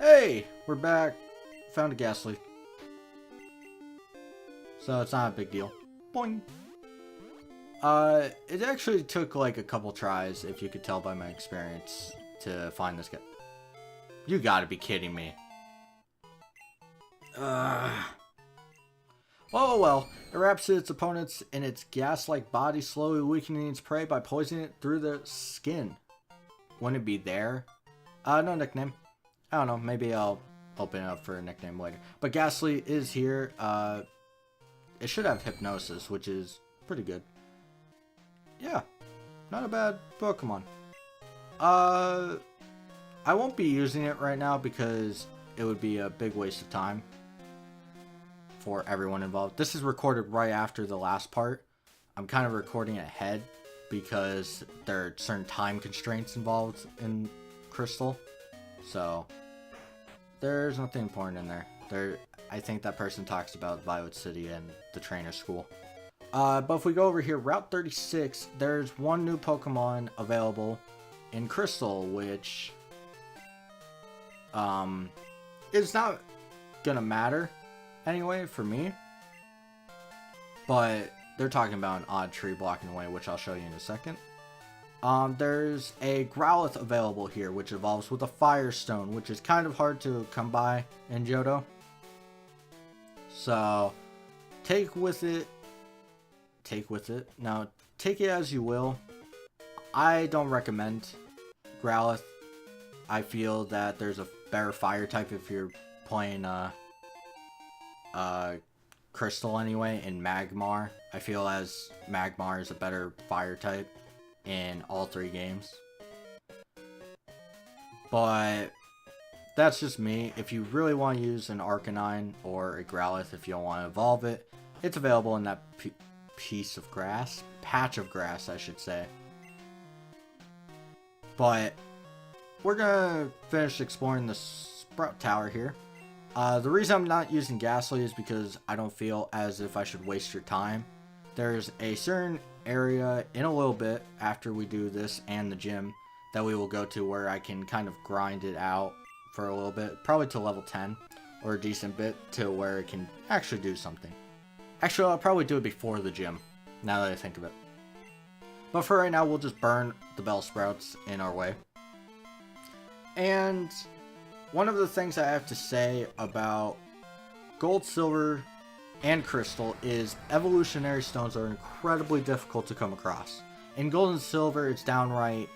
Hey, we're back. Found a gas leak. So it's not a big deal. Boing. It actually took like a couple tries, if you could tell by my experience, to find this guy. You gotta be kidding me. Oh well, it wraps its opponents in its gas-like body, slowly weakening its prey by poisoning it through the skin. Wouldn't it be there? No nickname. I don't know, maybe I'll open it up for a nickname later. But Ghastly is here. It should have Hypnosis, which is pretty good. Yeah, not a bad Pokemon. I won't be using it right now because it would be a big waste of time for everyone involved. This is recorded right after the last part. I'm kind of recording ahead because there are certain time constraints involved in Crystal. So there's nothing important in there. I think that person talks about Violet City and the trainer school. But if we go over here, Route 36, there's one new Pokemon available in Crystal, which is not gonna matter anyway for me. But they're talking about an odd tree blocking away, which I'll show you in a second. There's a Growlithe available here, which evolves with a Firestone, which is kind of hard to come by in Johto. So, take with it. Now, take it as you will. I don't recommend Growlithe. I feel that there's a better fire type if you're playing Crystal anyway, in Magmar. I feel as Magmar is a better fire type in all three games. But that's just me. If you really want to use an Arcanine or a Growlithe, if you don't want to evolve it, it's available in that patch of grass, I should say. But we're gonna finish exploring the Sprout Tower here. The reason I'm not using Ghastly is because I don't feel as if I should waste your time. There's a certain area in a little bit after we do this and the gym that we will go to where I can kind of grind it out for a little bit, probably to level 10 or a decent bit to where it can actually do something. Actually, I'll probably do it before the gym, now that I think of it. But for right now, we'll just burn the Bellsprouts in our way. And one of the things I have to say about Gold, Silver, and Crystal is evolutionary stones are incredibly difficult to come across. In Gold and Silver, it's downright,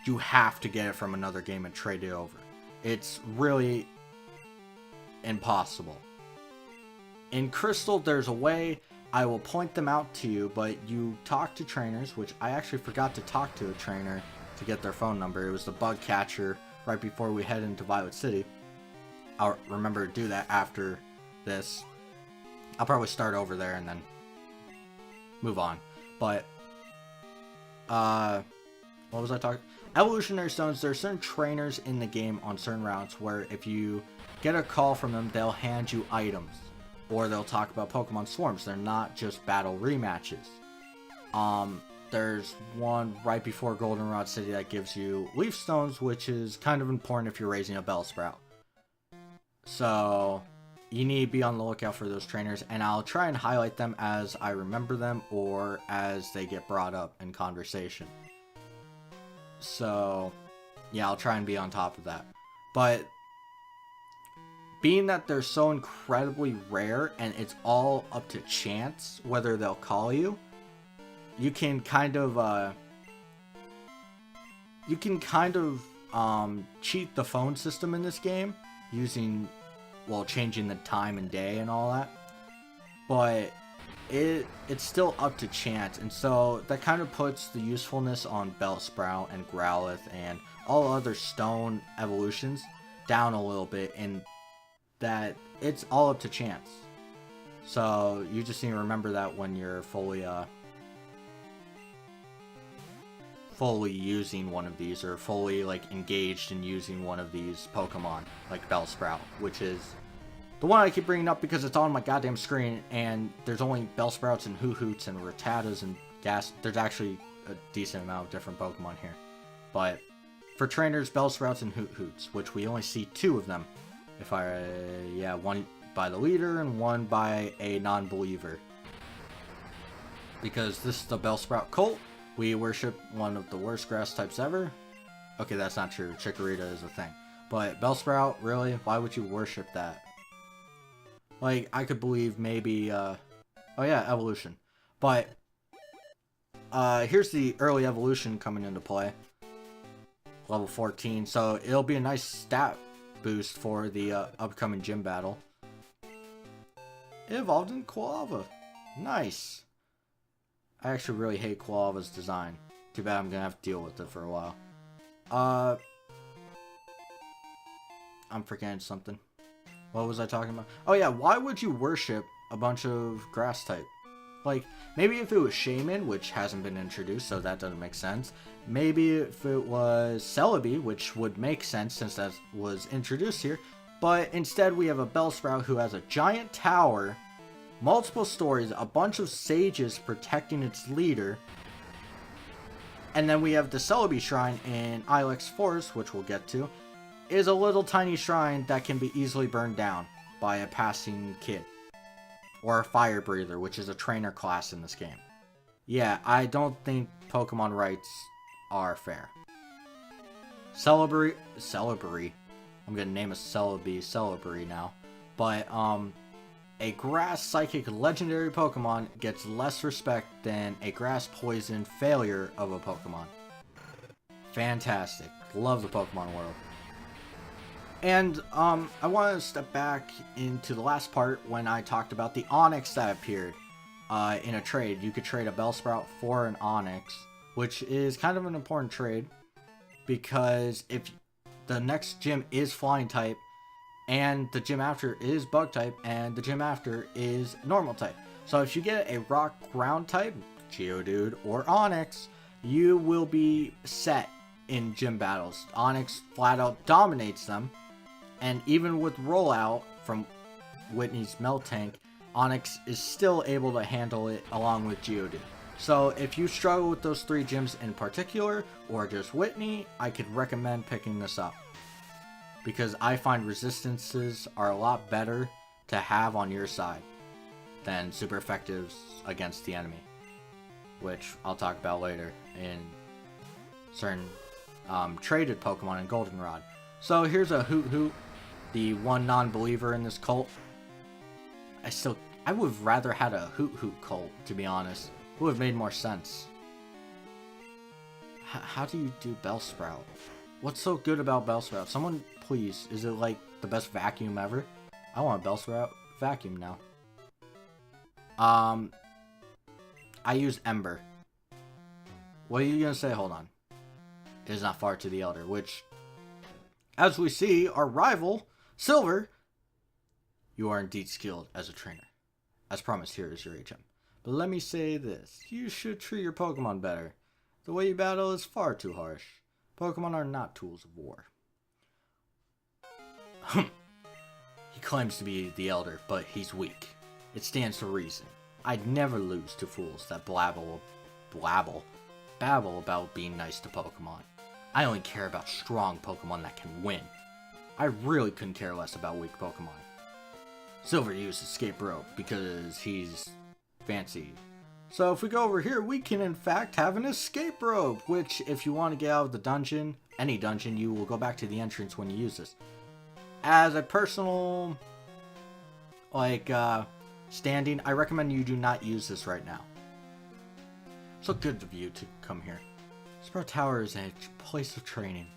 you have to get it from another game and trade it over. It's really impossible. In Crystal, there's a way. I will point them out to you, but you talk to trainers, which I actually forgot to talk to a trainer to get their phone number. It was the bug catcher right before we head into Violet City. I'll remember to do that after this. I'll probably start over there and then move on. But, what was I talking? Evolutionary stones, there are certain trainers in the game on certain routes where if you get a call from them, they'll hand you items. Or they'll talk about Pokemon swarms. They're not just battle rematches. There's one right before Goldenrod City that gives you Leaf Stones, which is kind of important if you're raising a Bellsprout. So, you need to be on the lookout for those trainers, and I'll try and highlight them as I remember them or as they get brought up in conversation. So, yeah, I'll try and be on top of that. But being that they're so incredibly rare and it's all up to chance whether they'll call you, you can kind of cheat the phone system in this game using, well, changing the time and day and all that. But it's still up to chance, and so that kind of puts the usefulness on Bellsprout and Growlithe and all other stone evolutions down a little bit, in that it's all up to chance. So you just need to remember that when you're fully using one of these, or fully like engaged in using one of these Pokemon like Bellsprout, which is the one I keep bringing up because it's on my goddamn screen, and there's only Bellsprouts and Hoo-Hoots and Rattatas and Gas. There's actually a decent amount of different Pokemon here, but For trainers, Bellsprouts and Hoot Hoots, which we only see 2 of them. Yeah, one by the leader and one by a non-believer. Because this is the Bellsprout cult, we worship one of the worst grass types ever. Okay, that's not true. Chikorita is a thing. But Bellsprout, really? Why would you worship that? Like, I could believe maybe, oh yeah, evolution. But, here's the early evolution coming into play. Level 14, so it'll be a nice stat boost for the upcoming gym battle. It evolved in Quilava. Nice. I actually really hate Quilava's design. Too bad I'm gonna have to deal with it for a while. I'm forgetting something. What was I talking about? Oh yeah, why would you worship a bunch of grass type? Like, maybe if it was Shaman, which hasn't been introduced, so that doesn't make sense. Maybe if it was Celebi, which would make sense since that was introduced here. But instead we have a Bellsprout who has a giant tower, multiple stories, a bunch of sages protecting its leader. And then we have the Celebi Shrine in Ilex Forest, which we'll get to, is a little tiny shrine that can be easily burned down by a passing kid. Or a Fire Breather, which is a trainer class in this game. Yeah, I don't think Pokemon rights are fair. Celebi. I'm gonna name a Celebi now. But, a Grass Psychic Legendary Pokemon gets less respect than a Grass Poison failure of a Pokemon. Fantastic. Love the Pokemon world. And, I want to step back into the last part when I talked about the Onix that appeared in a trade. You could trade a Bellsprout for an Onix, which is kind of an important trade, because if the next gym is Flying type, and the gym after is Bug type, and the gym after is Normal type. So if you get a Rock Ground type, Geodude or Onix, you will be set in gym battles. Onix flat out dominates them. And even with rollout from Whitney's Meltank, Onix is still able to handle it along with Geodude. So if you struggle with those 3 gyms in particular, or just Whitney, I could recommend picking this up. Because I find resistances are a lot better to have on your side than super effectives against the enemy. Which I'll talk about later in certain traded Pokemon in Goldenrod. So here's a Hoot Hoot, the one non-believer in this cult. I would have rather had a Hoot Hoot cult, to be honest. It would have made more sense. How do you do Bellsprout? What's so good about Bellsprout? Someone, please, is it like the best vacuum ever? I want a Bellsprout vacuum now. I use Ember. What are you gonna say? Hold on. It is not far to the Elder, which, as we see, our rival, Silver, you are indeed skilled as a trainer. As promised, here is your HM. But let me say this, you should treat your Pokemon better. The way you battle is far too harsh. Pokemon are not tools of war. He claims to be the Elder, but he's weak. It stands to reason. I'd never lose to fools that babble about being nice to Pokemon. I only care about strong Pokemon that can win. I really couldn't care less about weak Pokemon. Silver used Escape Rope because he's fancy. So if we go over here, we can in fact have an escape rope, which if you want to get out of the dungeon, any dungeon, you will go back to the entrance when you use this. As a personal, standing, I recommend you do not use this right now. So good of you to come here. Sprout Tower is a place of training.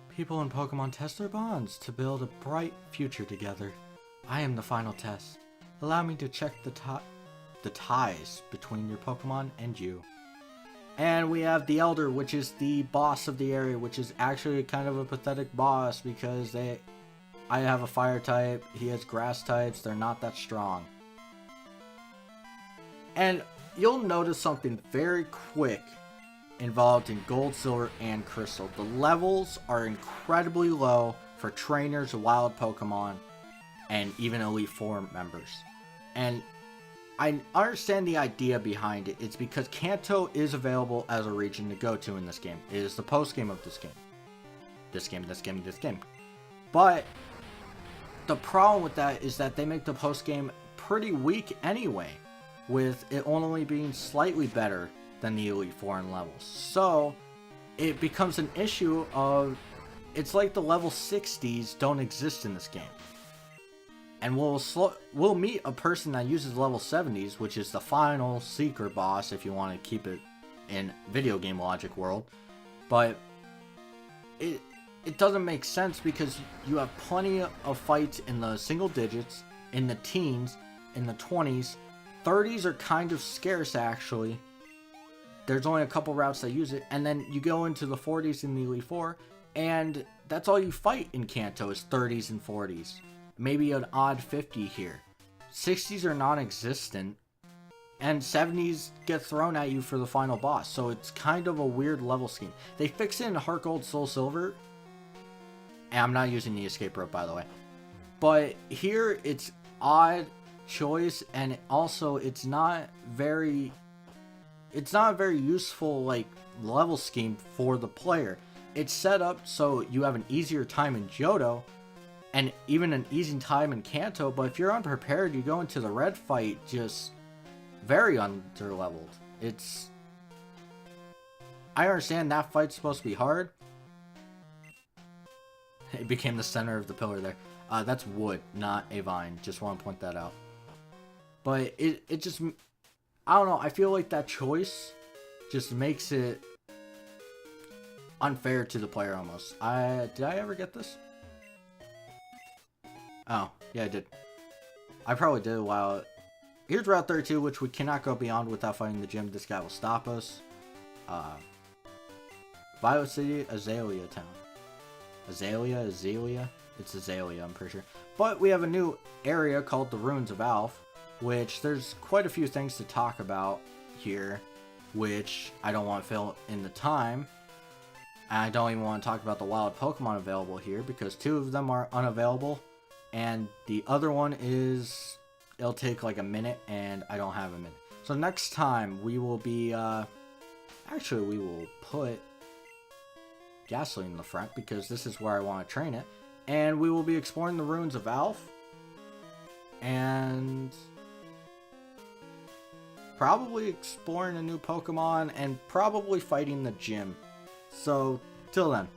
People in Pokemon test their bonds to build a bright future together. I am the final test. Allow me to check the ties between your Pokemon and you. And we have the Elder, which is the boss of the area, which is actually kind of a pathetic boss because I have a fire type, he has grass types, they're not that strong. And you'll notice something very quick involved in Gold, Silver, and Crystal. The levels are incredibly low for trainers, wild Pokemon, and even Elite Four members. And I understand the idea behind it. It's because Kanto is available as a region to go to in this game. It is the post game of this game. this game, this game, this game. But the problem with that is that they make the post game pretty weak anyway, with it only being slightly better than the Elite Four in levels. So it becomes an issue of, it's like the level 60s don't exist in this game. And we'll meet a person that uses level 70s, which is the final secret boss if you want to keep it in video game logic world. But it doesn't make sense because you have plenty of fights in the single digits, in the teens, in the 20s. 30s are kind of scarce actually. There's only a couple routes that use it, and then you go into the 40s in the Elite Four, and that's all you fight in Kanto is 30s and 40s. Maybe an odd 50 here. 60s are non-existent, and 70s get thrown at you for the final boss, so it's kind of a weird level scheme. They fix it in Heart Gold Soul Silver, and I'm not using the escape rope by the way, but here it's odd choice, and also it's not a very useful like level scheme for the player. It's set up so you have an easier time in Johto and even an easy time in Kanto, but if you're unprepared, you go into the red fight just very underleveled. I understand that fight's supposed to be hard. It became the center of the pillar there. That's wood, not a vine. Just want to point that out. But it just, I don't know, I feel like that choice just makes it unfair to the player almost. Did I ever get this? Oh, yeah, I did. I probably did while... Here's Route 32, which we cannot go beyond without fighting the gym. This guy will stop us. Violet City, Azalea Town. Azalea? It's Azalea, I'm pretty sure. But we have a new area called the Ruins of Alph, which there's quite a few things to talk about here, which I don't want to fill in the time. And I don't even want to talk about the wild Pokemon available here, because 2 of them are unavailable. And the other one is, it'll take like a minute, and I don't have a minute. So next time we will be, actually we will put Gasoline in the front, because this is where I want to train it. And we will be exploring the Ruins of Alph. And probably exploring a new Pokemon, and probably fighting the gym. So, till then.